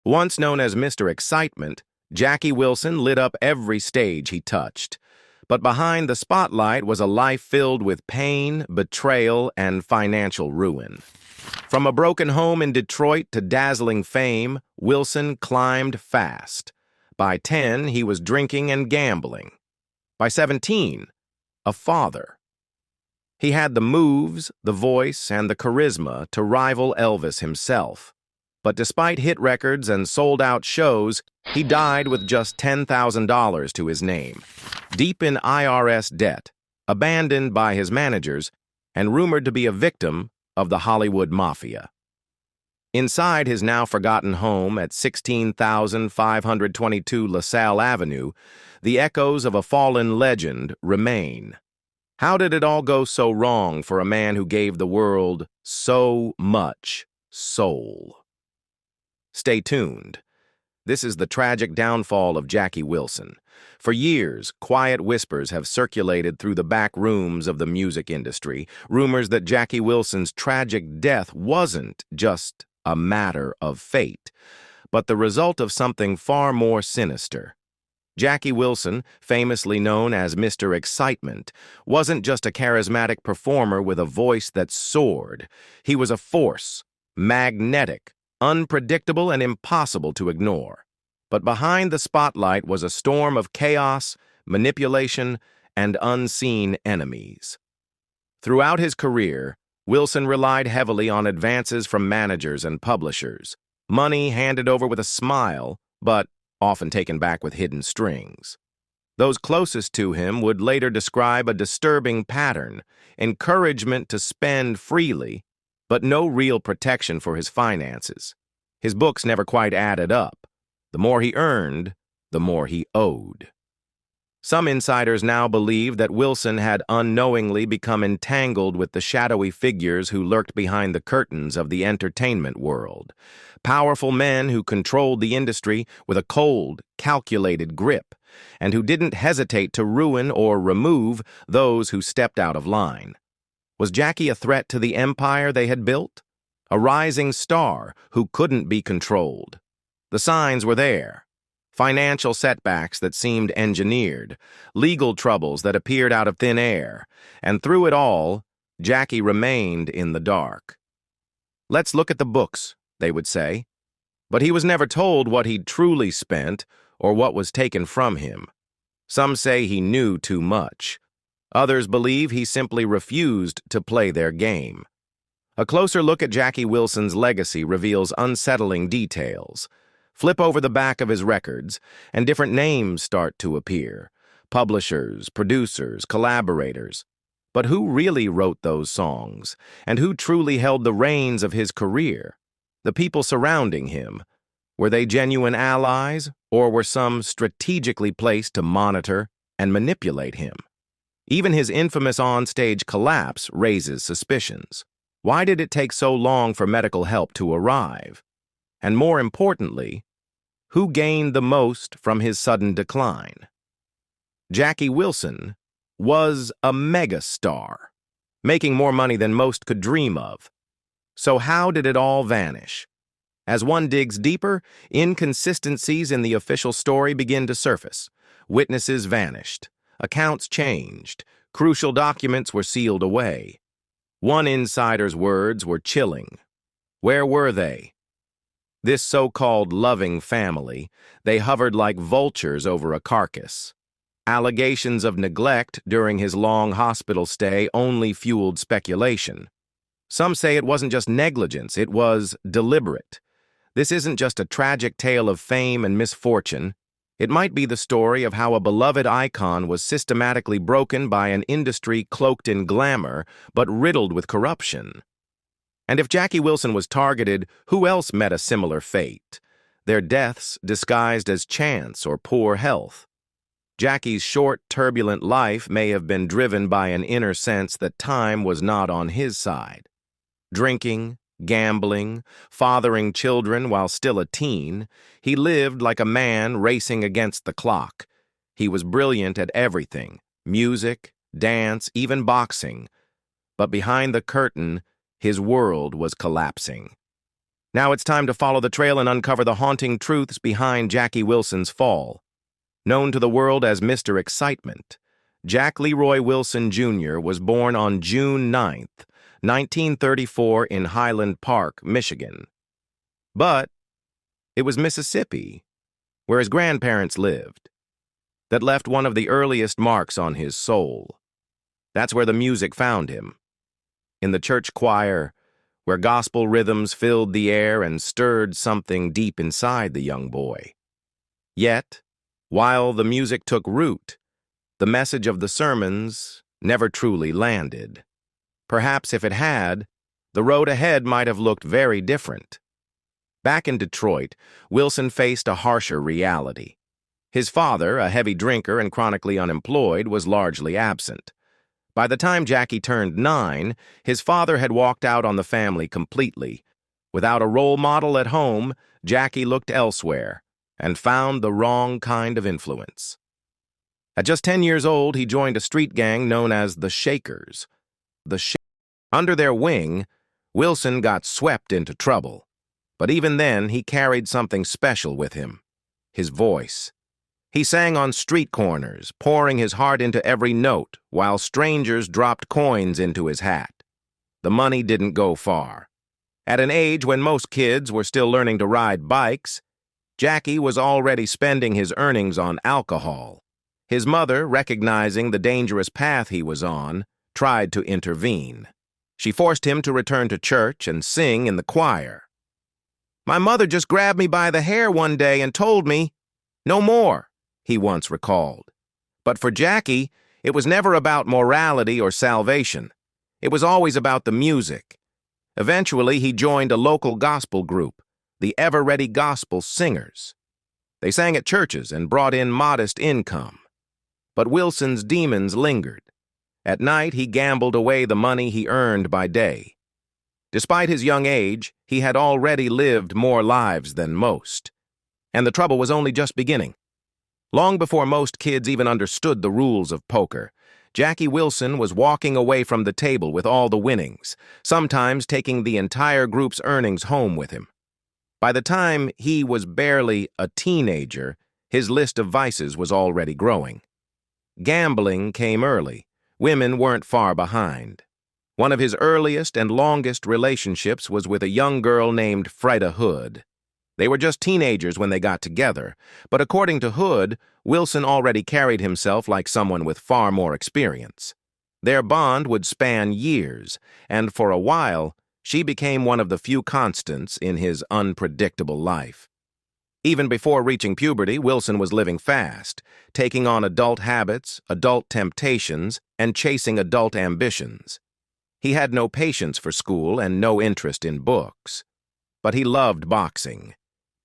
Once known as Mr. Excitement, Jackie Wilson lit up every stage he touched. But behind the spotlight was a life filled with pain, betrayal, and financial ruin. From a broken home in Detroit to dazzling fame, Wilson climbed fast. By 10, he was drinking and gambling. By 17, a father. He had the moves, the voice, and the charisma to rival Elvis himself. But despite hit records and sold-out shows, he died with just $10,000 to his name, deep in IRS debt, abandoned by his managers, and rumored to be a victim of the Hollywood Mafia. Inside his now-forgotten home at 16,522 LaSalle Avenue, the echoes of a fallen legend remain. How did it all go so wrong for a man who gave the world so much soul? Stay tuned. This is the tragic downfall of Jackie Wilson. For years, quiet whispers have circulated through the back rooms of the music industry, rumors that Jackie Wilson's tragic death wasn't just a matter of fate, but the result of something far more sinister. Jackie Wilson, famously known as Mr. Excitement, wasn't just a charismatic performer with a voice that soared. He was a force, magnetic, unpredictable, and impossible to ignore. But behind the spotlight was a storm of chaos, manipulation, and unseen enemies. Throughout his career, Wilson relied heavily on advances from managers and publishers, money handed over with a smile, but often taken back with hidden strings. Those closest to him would later describe a disturbing pattern: encouragement to spend freely, but no real protection for his finances. His books never quite added up. The more he earned, the more he owed. Some insiders now believe that Wilson had unknowingly become entangled with the shadowy figures who lurked behind the curtains of the entertainment world. Powerful men who controlled the industry with a cold, calculated grip, and who didn't hesitate to ruin or remove those who stepped out of line. Was Jackie a threat to the empire they had built? A rising star who couldn't be controlled? The signs were there. Financial setbacks that seemed engineered, legal troubles that appeared out of thin air, and through it all, Jackie remained in the dark. "Let's look at the books," they would say. But he was never told what he'd truly spent or what was taken from him. Some say he knew too much. Others believe he simply refused to play their game. A closer look at Jackie Wilson's legacy reveals unsettling details. Flip over the back of his records, and different names start to appear: publishers, producers, collaborators. But who really wrote those songs, and who truly held the reins of his career? The people surrounding him, were they genuine allies, or were some strategically placed to monitor and manipulate him? Even his infamous on-stage collapse raises suspicions. Why did it take so long for medical help to arrive? And more importantly, who gained the most from his sudden decline? Jackie Wilson was a megastar, making more money than most could dream of. So how did it all vanish? As one digs deeper, inconsistencies in the official story begin to surface. Witnesses vanished. Accounts changed. Crucial documents were sealed away. One insider's words were chilling. Where were they? This so-called loving family, they hovered like vultures over a carcass. Allegations of neglect during his long hospital stay only fueled speculation. Some say it wasn't just negligence, it was deliberate. This isn't just a tragic tale of fame and misfortune. It might be the story of how a beloved icon was systematically broken by an industry cloaked in glamour, but riddled with corruption. And if Jackie Wilson was targeted, who else met a similar fate? Their deaths disguised as chance or poor health. Jackie's short, turbulent life may have been driven by an inner sense that time was not on his side. Drinking, gambling, fathering children while still a teen, he lived like a man racing against the clock. He was brilliant at everything: music, dance, even boxing. But behind the curtain, his world was collapsing. Now it's time to follow the trail and uncover the haunting truths behind Jackie Wilson's fall. Known to the world as Mr. Excitement, Jack Leroy Wilson Jr. was born on June 9th, 1934 in Highland Park, Michigan. But it was Mississippi, where his grandparents lived, that left one of the earliest marks on his soul. That's where the music found him. In the church choir, where gospel rhythms filled the air and stirred something deep inside the young boy. Yet, while the music took root, the message of the sermons never truly landed. Perhaps if it had, the road ahead might have looked very different. Back in Detroit, Wilson faced a harsher reality. His father, a heavy drinker and chronically unemployed, was largely absent. By the time Jackie turned 9, his father had walked out on the family completely. Without a role model at home, Jackie looked elsewhere and found the wrong kind of influence. At just 10 years old, he joined a street gang known as the Shakers. Under their wing, Wilson got swept into trouble. But even then, he carried something special with him: his voice. He sang on street corners, pouring his heart into every note, while strangers dropped coins into his hat. The money didn't go far. At an age when most kids were still learning to ride bikes, Jackie was already spending his earnings on alcohol. His mother, recognizing the dangerous path he was on, tried to intervene. She forced him to return to church and sing in the choir. "My mother just grabbed me by the hair one day and told me, 'No more,'" he once recalled. But for Jackie, it was never about morality or salvation. It was always about the music. Eventually, he joined a local gospel group, the Ever Ready Gospel Singers. They sang at churches and brought in modest income. But Wilson's demons lingered. At night, he gambled away the money he earned by day. Despite his young age, he had already lived more lives than most. And the trouble was only just beginning. Long before most kids even understood the rules of poker, Jackie Wilson was walking away from the table with all the winnings, sometimes taking the entire group's earnings home with him. By the time he was barely a teenager, his list of vices was already growing. Gambling came early. Women weren't far behind. One of his earliest and longest relationships was with a young girl named Freda Hood. They were just teenagers when they got together, but according to Hood, Wilson already carried himself like someone with far more experience. Their bond would span years, and for a while, she became one of the few constants in his unpredictable life. Even before reaching puberty, Wilson was living fast, taking on adult habits, adult temptations, and chasing adult ambitions. He had no patience for school and no interest in books. But he loved boxing.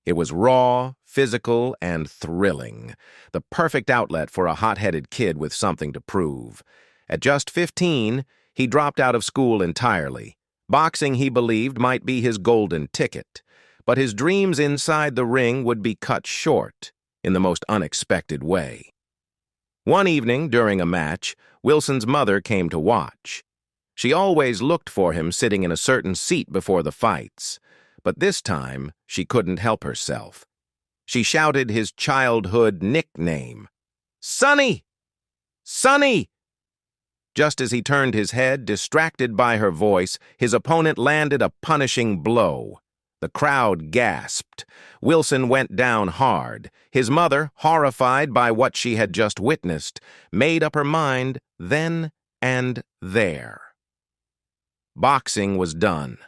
It was raw, physical, and thrilling, the perfect outlet for a hot-headed kid with something to prove. At just 15, he dropped out of school entirely. Boxing, he believed, might be his golden ticket. But his dreams inside the ring would be cut short in the most unexpected way. One evening, during a match, Wilson's mother came to watch. She always looked for him sitting in a certain seat before the fights, but this time she couldn't help herself. She shouted his childhood nickname, "Sonny! Sonny!" Just as he turned his head, distracted by her voice, his opponent landed a punishing blow. The crowd gasped. Wilson went down hard. His mother, horrified by what she had just witnessed, made up her mind then and there. Boxing was done.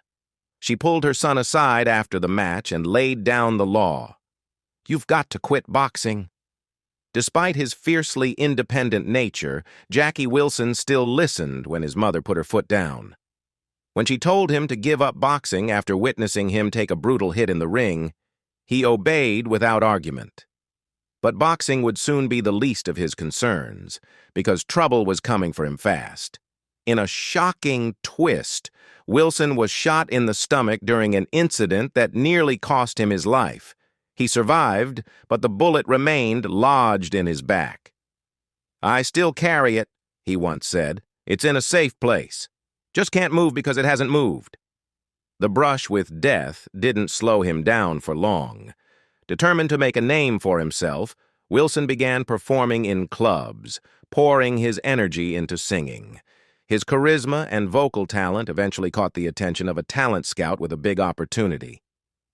She pulled her son aside after the match and laid down the law. "You've got to quit boxing." Despite his fiercely independent nature, Jackie Wilson still listened when his mother put her foot down. When she told him to give up boxing after witnessing him take a brutal hit in the ring, he obeyed without argument. But boxing would soon be the least of his concerns, because trouble was coming for him fast. In a shocking twist, Wilson was shot in the stomach during an incident that nearly cost him his life. He survived, but the bullet remained lodged in his back. "I still carry it," he once said. "It's in a safe place. Just can't move because it hasn't moved." The brush with death didn't slow him down for long. Determined to make a name for himself, Wilson began performing in clubs, pouring his energy into singing. His charisma and vocal talent eventually caught the attention of a talent scout with a big opportunity.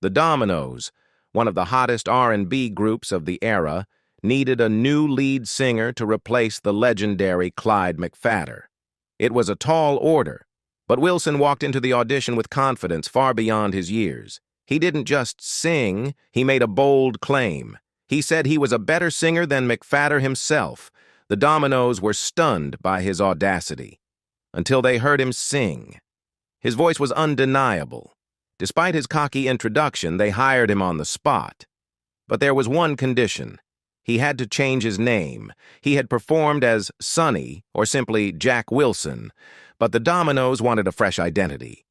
The Dominoes, one of the hottest R&B groups of the era, needed a new lead singer to replace the legendary Clyde McPhatter. It was a tall order, but Wilson walked into the audition with confidence far beyond his years. He didn't just sing, he made a bold claim. He said he was a better singer than McPhatter himself. The Dominoes were stunned by his audacity, until they heard him sing. His voice was undeniable. Despite his cocky introduction, they hired him on the spot. But there was one condition. He had to change his name. He had performed as Sonny, or simply Jack Wilson, but the Dominoes wanted a fresh identity.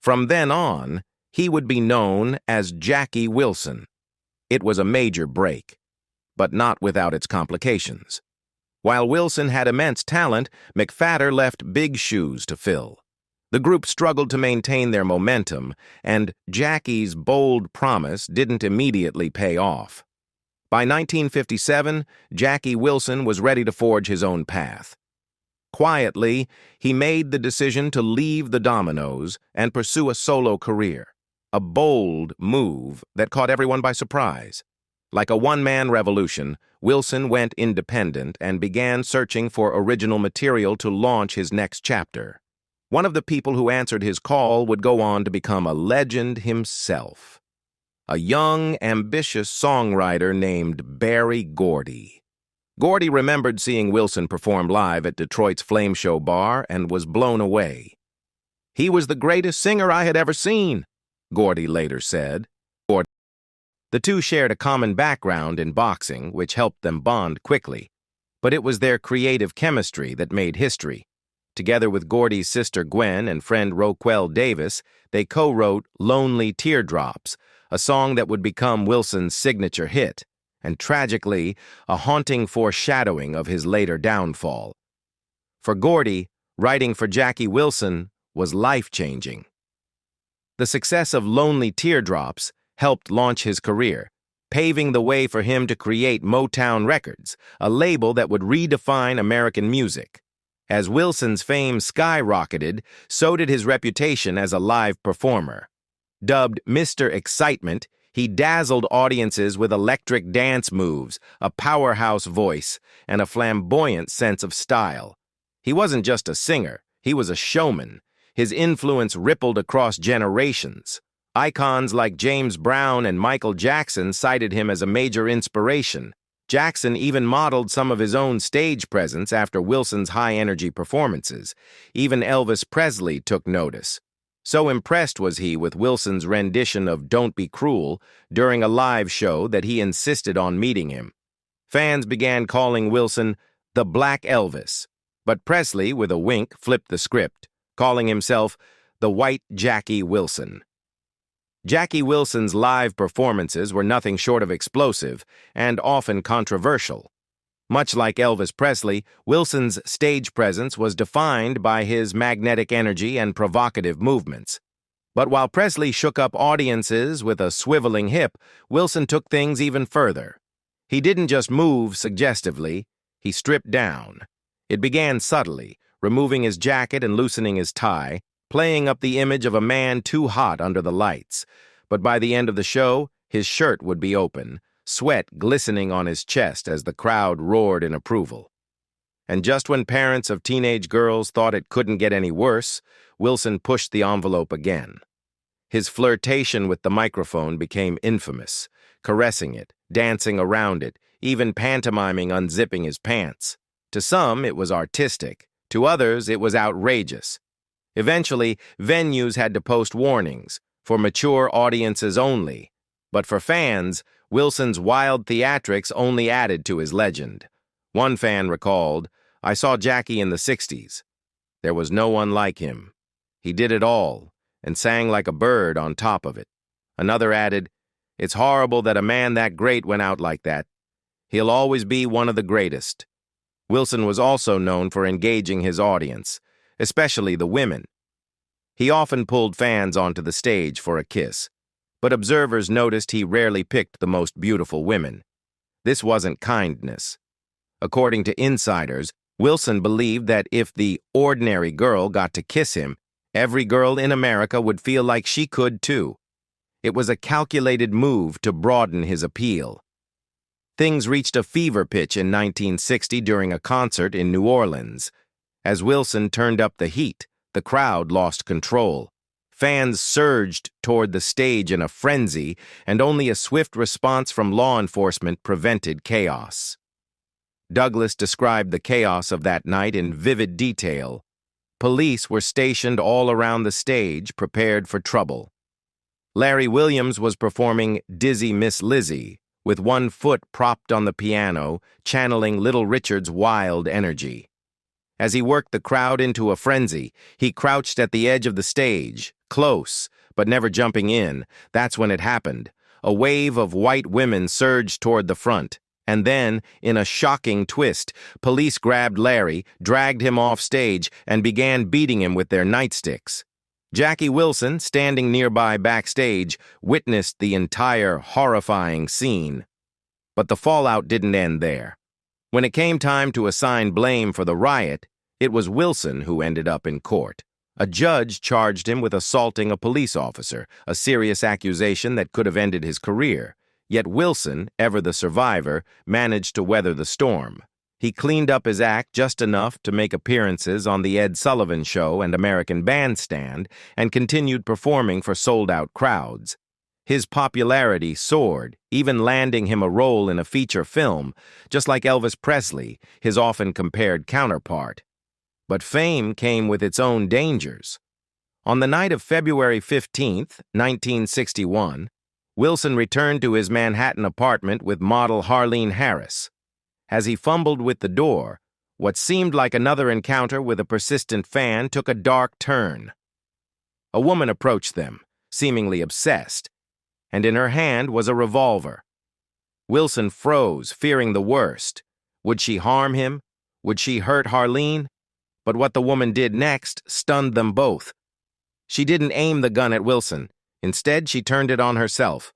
From then on, he would be known as Jackie Wilson. It was a major break, but not without its complications. While Wilson had immense talent, McPhatter left big shoes to fill. The group struggled to maintain their momentum, and Jackie's bold promise didn't immediately pay off. By 1957, Jackie Wilson was ready to forge his own path. Quietly, he made the decision to leave the Dominoes and pursue a solo career, a bold move that caught everyone by surprise. Like a one-man revolution, Wilson went independent and began searching for original material to launch his next chapter. One of the people who answered his call would go on to become a legend himself. A young, ambitious songwriter named Berry Gordy. Gordy remembered seeing Wilson perform live at Detroit's Flame Show bar and was blown away. "He was the greatest singer I had ever seen," Gordy later said. The two shared a common background in boxing, which helped them bond quickly. But it was their creative chemistry that made history. Together with Gordy's sister Gwen and friend Roquel Davis, they co-wrote Lonely Teardrops, a song that would become Wilson's signature hit, and tragically, a haunting foreshadowing of his later downfall. For Gordy, writing for Jackie Wilson was life-changing. The success of Lonely Teardrops helped launch his career, paving the way for him to create Motown Records, a label that would redefine American music. As Wilson's fame skyrocketed, so did his reputation as a live performer. Dubbed Mr. Excitement, he dazzled audiences with electric dance moves, a powerhouse voice, and a flamboyant sense of style. He wasn't just a singer, he was a showman. His influence rippled across generations. Icons like James Brown and Michael Jackson cited him as a major inspiration. Jackson even modeled some of his own stage presence after Wilson's high-energy performances. Even Elvis Presley took notice. So impressed was he with Wilson's rendition of Don't Be Cruel during a live show that he insisted on meeting him. Fans began calling Wilson the Black Elvis, but Presley, with a wink, flipped the script, calling himself the White Jackie Wilson. Jackie Wilson's live performances were nothing short of explosive and often controversial. Much like Elvis Presley, Wilson's stage presence was defined by his magnetic energy and provocative movements. But while Presley shook up audiences with a swiveling hip, Wilson took things even further. He didn't just move suggestively, he stripped down. It began subtly, removing his jacket and loosening his tie, playing up the image of a man too hot under the lights. But by the end of the show, his shirt would be open, sweat glistening on his chest as the crowd roared in approval. And just when parents of teenage girls thought it couldn't get any worse, Wilson pushed the envelope again. His flirtation with the microphone became infamous, caressing it, dancing around it, even pantomiming unzipping his pants. To some, it was artistic. To others, it was outrageous. Eventually, venues had to post warnings, for mature audiences only. But for fans, Wilson's wild theatrics only added to his legend. One fan recalled, "I saw Jackie in the 60s. There was no one like him. He did it all, and sang like a bird on top of it." Another added, "It's horrible that a man that great went out like that. He'll always be one of the greatest." Wilson was also known for engaging his audience, especially the women. He often pulled fans onto the stage for a kiss, but observers noticed he rarely picked the most beautiful women. This wasn't kindness. According to insiders, Wilson believed that if the ordinary girl got to kiss him, every girl in America would feel like she could too. It was a calculated move to broaden his appeal. Things reached a fever pitch in 1960 during a concert in New Orleans. As Wilson turned up the heat, the crowd lost control. Fans surged toward the stage in a frenzy, and only a swift response from law enforcement prevented chaos. Douglas described the chaos of that night in vivid detail. Police were stationed all around the stage, prepared for trouble. Larry Williams was performing Dizzy Miss Lizzie, with one foot propped on the piano, channeling Little Richard's wild energy. As he worked the crowd into a frenzy, he crouched at the edge of the stage, close, but never jumping in. That's when it happened. A wave of white women surged toward the front. And then, in a shocking twist, police grabbed Larry, dragged him off stage, and began beating him with their nightsticks. Jackie Wilson, standing nearby backstage, witnessed the entire horrifying scene. But the fallout didn't end there. When it came time to assign blame for the riot, it was Wilson who ended up in court. A judge charged him with assaulting a police officer, a serious accusation that could have ended his career. Yet Wilson, ever the survivor, managed to weather the storm. He cleaned up his act just enough to make appearances on The Ed Sullivan Show and American Bandstand, and continued performing for sold-out crowds. His popularity soared, even landing him a role in a feature film, just like Elvis Presley, his often compared counterpart. But fame came with its own dangers. On the night of February 15, 1961, Wilson returned to his Manhattan apartment with model Harlene Harris. As he fumbled with the door, what seemed like another encounter with a persistent fan took a dark turn. A woman approached them, seemingly obsessed, and in her hand was a revolver. Wilson froze, fearing the worst. Would she harm him? Would she hurt Harlene? But what the woman did next stunned them both. She didn't aim the gun at Wilson. Instead, she turned it on herself.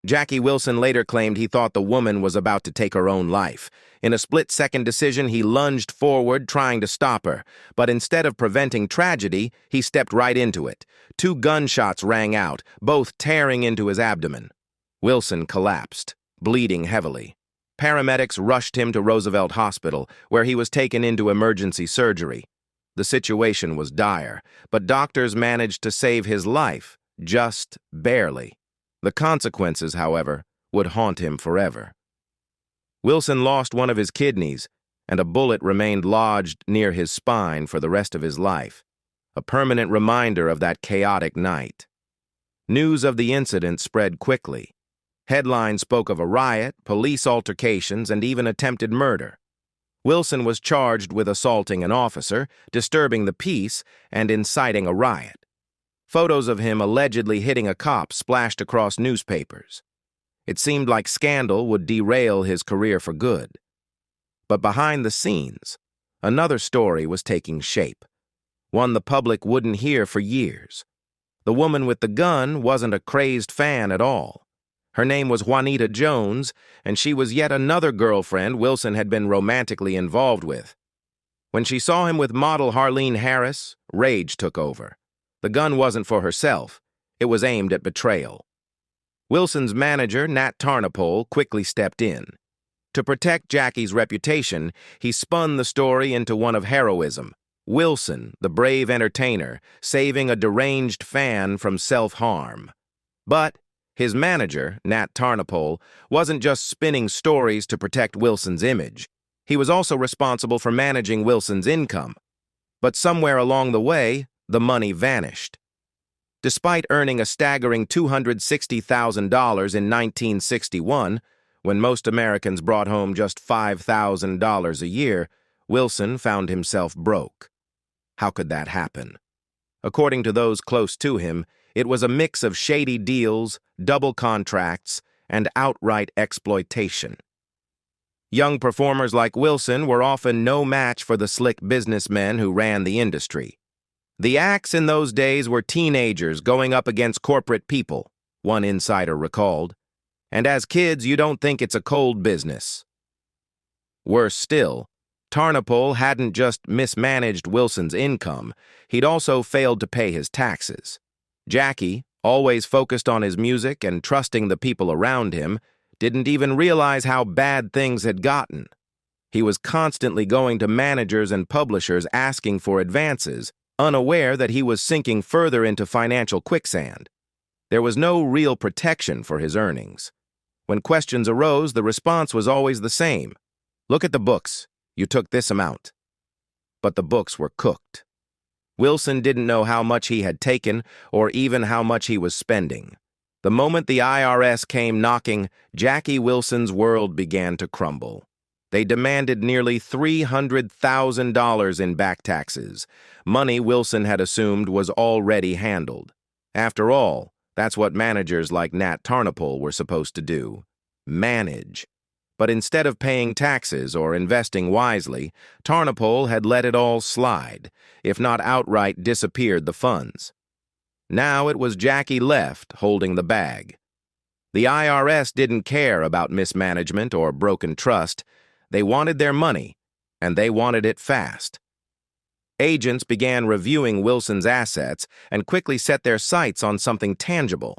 Jackie Wilson later claimed he thought the woman was about to take her own life. In a split-second decision, he lunged forward, trying to stop her. But instead of preventing tragedy, he stepped right into it. 2 gunshots rang out, both tearing into his abdomen. Wilson collapsed, bleeding heavily. Paramedics rushed him to Roosevelt Hospital, where he was taken into emergency surgery. The situation was dire, but doctors managed to save his life, just barely. The consequences, however, would haunt him forever. Wilson lost one of his kidneys, and a bullet remained lodged near his spine for the rest of his life, a permanent reminder of that chaotic night. News of the incident spread quickly. Headlines spoke of a riot, police altercations, and even attempted murder. Wilson was charged with assaulting an officer, disturbing the peace, and inciting a riot. Photos of him allegedly hitting a cop splashed across newspapers. It seemed like scandal would derail his career for good. But behind the scenes, another story was taking shape, one the public wouldn't hear for years. The woman with the gun wasn't a crazed fan at all. Her name was Juanita Jones, and she was yet another girlfriend Wilson had been romantically involved with. When she saw him with model Harlene Harris, rage took over. The gun wasn't for herself. It was aimed at betrayal. Wilson's manager, Nat Tarnopol, quickly stepped in. To protect Jackie's reputation, he spun the story into one of heroism. Wilson, the brave entertainer, saving a deranged fan from self-harm. But his manager, Nat Tarnopol, wasn't just spinning stories to protect Wilson's image. He was also responsible for managing Wilson's income. But somewhere along the way, the money vanished. Despite earning a staggering $260,000 in 1961, when most Americans brought home just $5,000 a year, Wilson found himself broke. How could that happen? According to those close to him, it was a mix of shady deals, double contracts, and outright exploitation. Young performers like Wilson were often no match for the slick businessmen who ran the industry. The acts in those days were teenagers going up against corporate people, one insider recalled. And as kids, you don't think it's a cold business. Worse still, Tarnopol hadn't just mismanaged Wilson's income, he'd also failed to pay his taxes. Jackie, always focused on his music and trusting the people around him, didn't even realize how bad things had gotten. He was constantly going to managers and publishers asking for advances, unaware that he was sinking further into financial quicksand. There was no real protection for his earnings. When questions arose, the response was always the same. Look at the books. You took this amount. But the books were cooked. Wilson didn't know how much he had taken or even how much he was spending. The moment the IRS came knocking, Jackie Wilson's world began to crumble. They demanded nearly $300,000 in back taxes, money Wilson had assumed was already handled. After all, that's what managers like Nat Tarnopol were supposed to do. Manage. But instead of paying taxes or investing wisely, Tarnopol had let it all slide, if not outright disappeared the funds. Now it was Jackie left holding the bag. The IRS didn't care about mismanagement or broken trust. They wanted their money, and they wanted it fast. Agents began reviewing Wilson's assets and quickly set their sights on something tangible: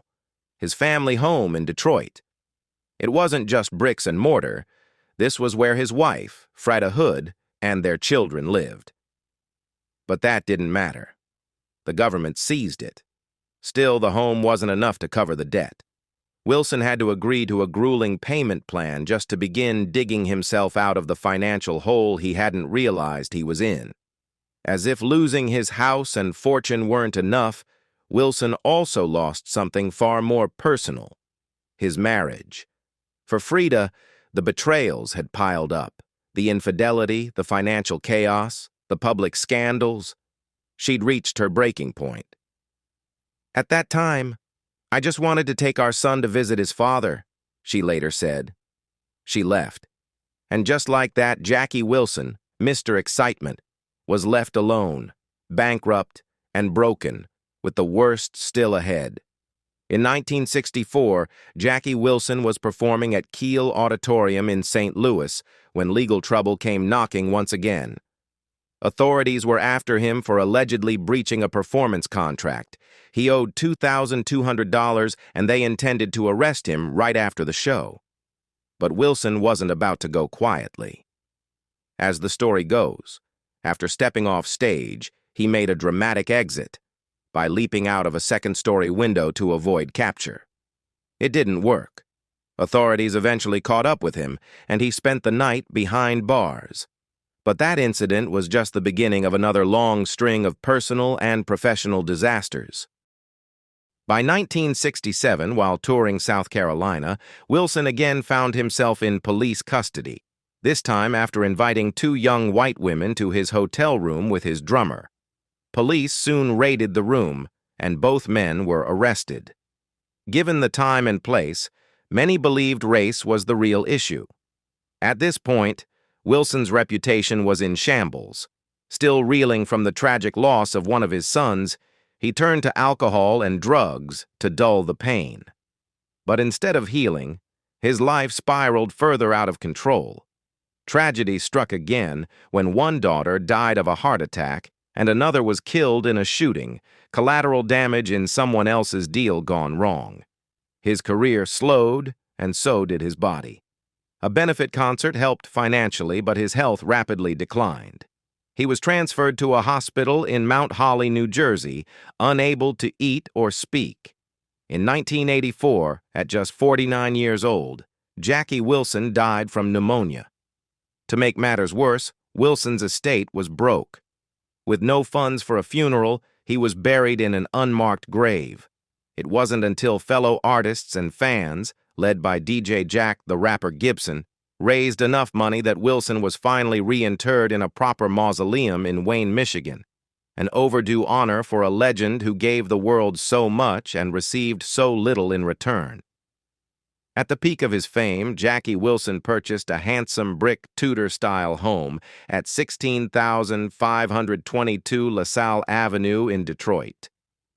his family home in Detroit. It wasn't just bricks and mortar. This was where his wife, Freda Hood, and their children lived. But that didn't matter. The government seized it. Still, the home wasn't enough to cover the debt. Wilson had to agree to a grueling payment plan just to begin digging himself out of the financial hole he hadn't realized he was in. As if losing his house and fortune weren't enough, Wilson also lost something far more personal: his marriage. For Freda, the betrayals had piled up: the infidelity, the financial chaos, the public scandals. She'd reached her breaking point. "At that time, I just wanted to take our son to visit his father," she later said. She left. And just like that, Jackie Wilson, Mr. Excitement, was left alone, bankrupt and broken, with the worst still ahead. In 1964, Jackie Wilson was performing at Kiel Auditorium in St. Louis when legal trouble came knocking once again. Authorities were after him for allegedly breaching a performance contract. He owed $2,200, and they intended to arrest him right after the show. But Wilson wasn't about to go quietly. As the story goes, after stepping off stage, he made a dramatic exit by leaping out of a second-story window to avoid capture. It didn't work. Authorities eventually caught up with him, and he spent the night behind bars. But that incident was just the beginning of another long string of personal and professional disasters. By 1967, while touring South Carolina, Wilson again found himself in police custody, this time after inviting two young white women to his hotel room with his drummer. Police soon raided the room, and both men were arrested. Given the time and place, many believed race was the real issue. At this point, Wilson's reputation was in shambles. Still reeling from the tragic loss of one of his sons, he turned to alcohol and drugs to dull the pain. But instead of healing, his life spiraled further out of control. Tragedy struck again when one daughter died of a heart attack and another was killed in a shooting, collateral damage in someone else's deal gone wrong. His career slowed, and so did his body. A benefit concert helped financially, but his health rapidly declined. He was transferred to a hospital in Mount Holly, New Jersey, unable to eat or speak. In 1984, at just 49 years old, Jackie Wilson died from pneumonia. To make matters worse, Wilson's estate was broke. With no funds for a funeral, he was buried in an unmarked grave. It wasn't until fellow artists and fans, led by DJ Jack the Rapper Gibson, raised enough money that Wilson was finally reinterred in a proper mausoleum in Wayne, Michigan, an overdue honor for a legend who gave the world so much and received so little in return. At the peak of his fame, Jackie Wilson purchased a handsome brick Tudor-style home at 16,522 LaSalle Avenue in Detroit.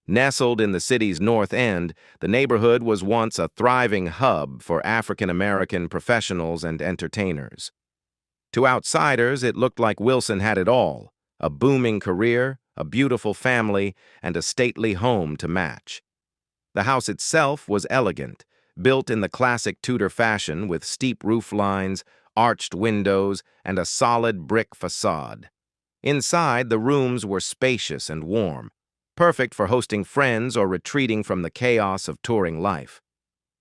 Nestled in the city's north end, the neighborhood was once a thriving hub for African-American professionals and entertainers. To outsiders, it looked like Wilson had it all: a booming career, a beautiful family, and a stately home to match. The house itself was elegant, built in the classic Tudor fashion with steep roof lines, arched windows, and a solid brick facade. Inside, the rooms were spacious and warm, perfect for hosting friends or retreating from the chaos of touring life.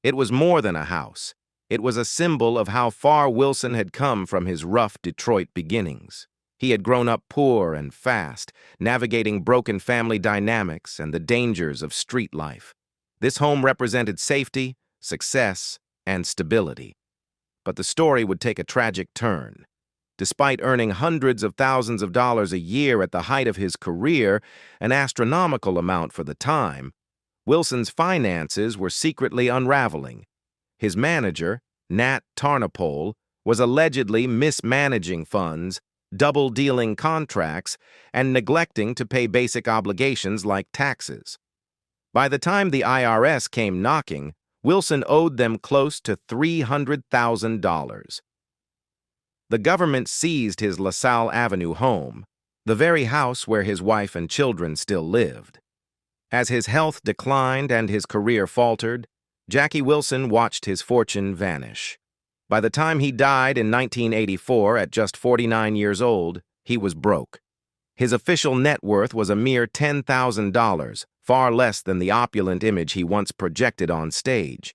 It was more than a house. It was a symbol of how far Wilson had come from his rough Detroit beginnings. He had grown up poor and fast, navigating broken family dynamics and the dangers of street life. This home represented safety, success, and stability. But the story would take a tragic turn. Despite earning hundreds of thousands of dollars a year at the height of his career, an astronomical amount for the time, Wilson's finances were secretly unraveling. His manager, Nat Tarnopol, was allegedly mismanaging funds, double-dealing contracts, and neglecting to pay basic obligations like taxes. By the time the IRS came knocking, Wilson owed them close to $300,000. The government seized his LaSalle Avenue home, the very house where his wife and children still lived. As his health declined and his career faltered, Jackie Wilson watched his fortune vanish. By the time he died in 1984 at just 49 years old, he was broke. His official net worth was a mere $10,000, far less than the opulent image he once projected on stage.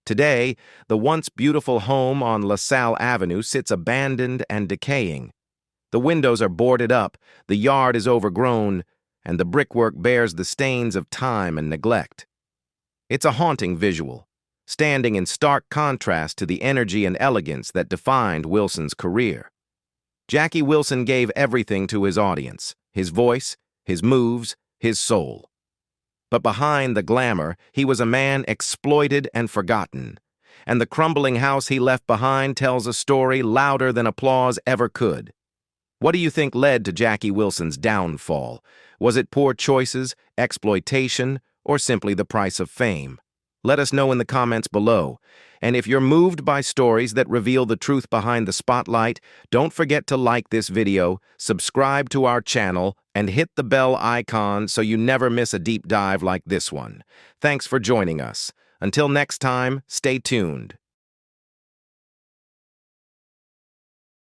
Today, the once beautiful home on LaSalle Avenue sits abandoned and decaying. The windows are boarded up, the yard is overgrown, and the brickwork bears the stains of time and neglect. It's a haunting visual, standing in stark contrast to the energy and elegance that defined Wilson's career. Jackie Wilson gave everything to his audience: his voice, his moves, his soul. But behind the glamour, he was a man exploited and forgotten, and the crumbling house he left behind tells a story louder than applause ever could. What do you think led to Jackie Wilson's downfall? Was it poor choices, exploitation, or simply the price of fame? Let us know in the comments below. And if you're moved by stories that reveal the truth behind the spotlight, don't forget to like this video, subscribe to our channel, and hit the bell icon so you never miss a deep dive like this one. Thanks for joining us. Until next time, stay tuned.